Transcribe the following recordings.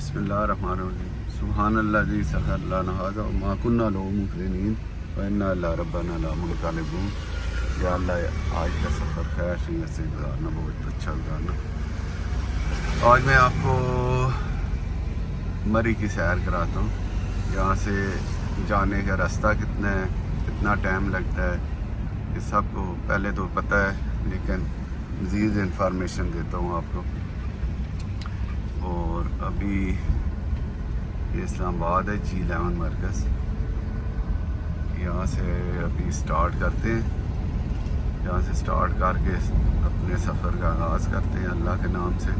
बिस्मिल्लाहिर्रहमानिर्रहीम सुब्हानल्लाज़ी सखर लना हाज़ा व मा कुन्ना लहू मुक़रिनीन व इन्ना इला रब्बिना लमुनक़लिबून। या अल्लाह आज का सफ़र खैर से गुजारना, बहुत अच्छा गुजारना। आज मैं आपको मरी की सैर कराता हूँ। यहाँ से जाने का रास्ता कितना टाइम लगता है ये सबको पहले तो पता है, लेकिन मज़ीद इंफॉर्मेशन देता हूँ आपको। और अभी ये इस्लामाबाद है G11 मरकज़। यहाँ से अभी स्टार्ट करते हैं, यहाँ से स्टार्ट करके अपने सफ़र का आगाज़ करते हैं अल्लाह के नाम से।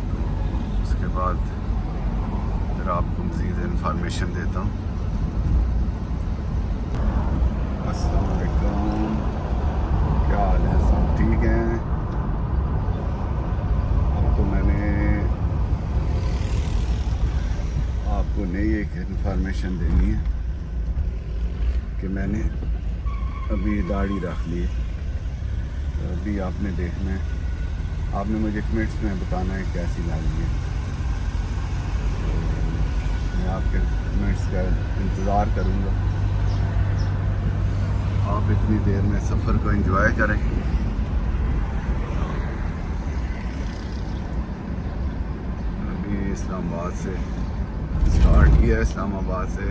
तो उसके बाद फिर आपको मज़ीद इंफॉर्मेशन देता हूँ। अस्सलाम वालेकुम, क्या हाल है? सब ठीक हैं? अब तो मैंने आपको नई एक इंफॉर्मेशन देनी है कि मैंने अभी दाढ़ी रख ली है। तो अभी आपने देखना है, आपने मुझे कमेंट्स में बताना है कैसी लगी है। तो मैं आपके कमेंट्स का इंतज़ार करूँगा। आप इतनी देर में सफ़र को एंजॉय करें। अभी इस्लामाबाद से स्टार्ट किया, इस्लामाबाद से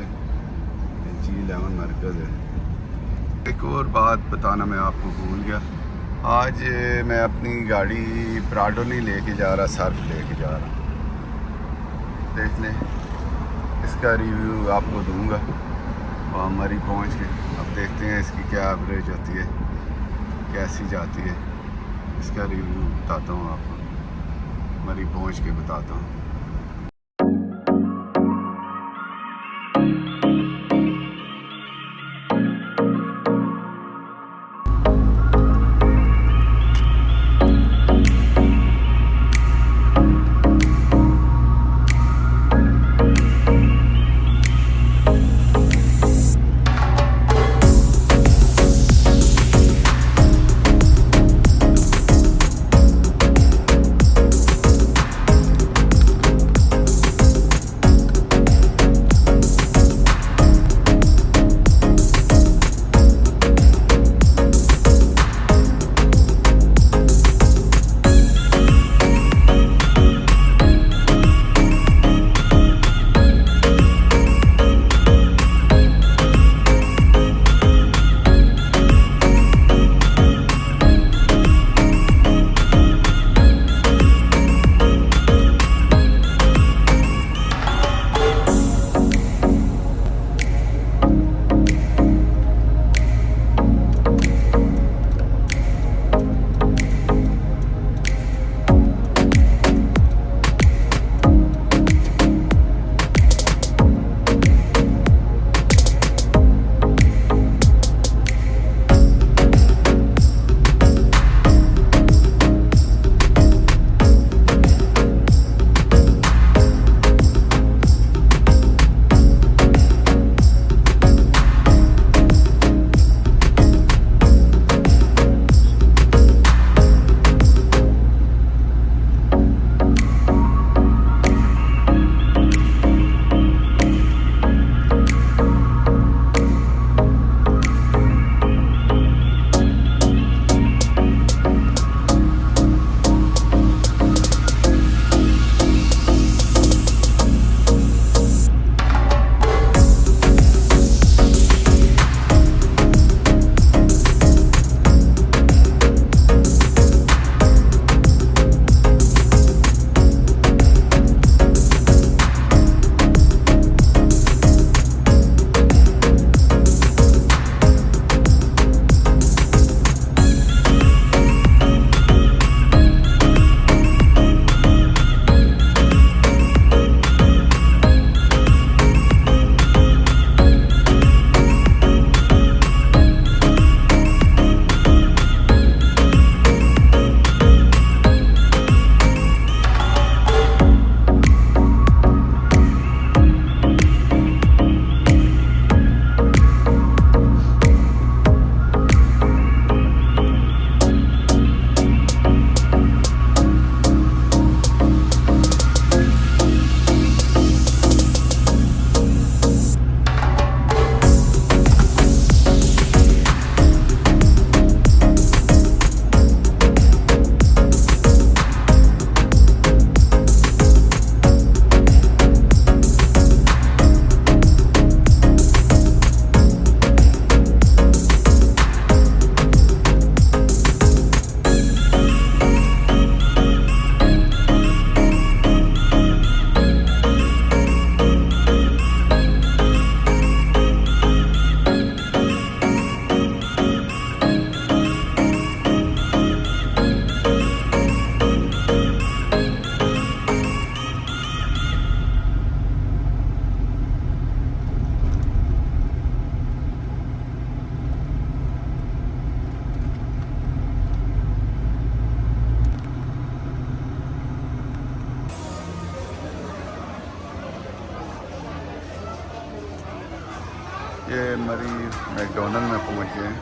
G11 मरकज़ है। एक और बात बताना मैं आपको भूल गया, आज मैं अपनी गाड़ी प्राडो नहीं लेके जा रहा, सर्फ लेके जा रहा। देख लें, इसका रिव्यू आपको दूंगा वहाँ मरी पहुँच के। अब देखते हैं इसकी क्या एवरेज होती है, कैसी जाती है। इसका रिव्यू बताता हूँ आपको, मरी पहुँच के बताता हूँ। मरी मैकडोनल्ड में पहुंच गए।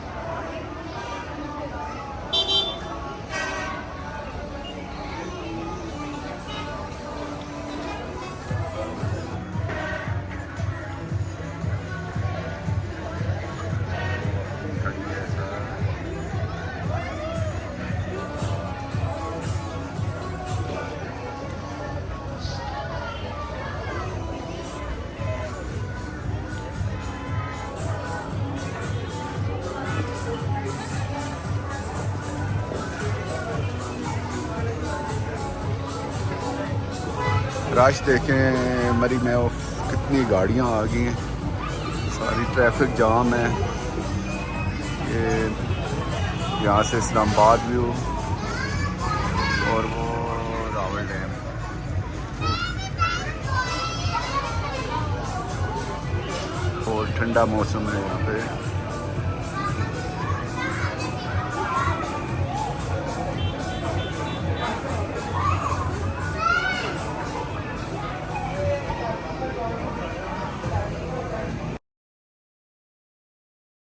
रश देखें मरी में, और कितनी गाड़ियां आ गई हैं, सारी ट्रैफिक जाम है। ये यहाँ से इस्लामाबाद व्यू और वो रावल डैम। और ठंडा मौसम है यहाँ पे।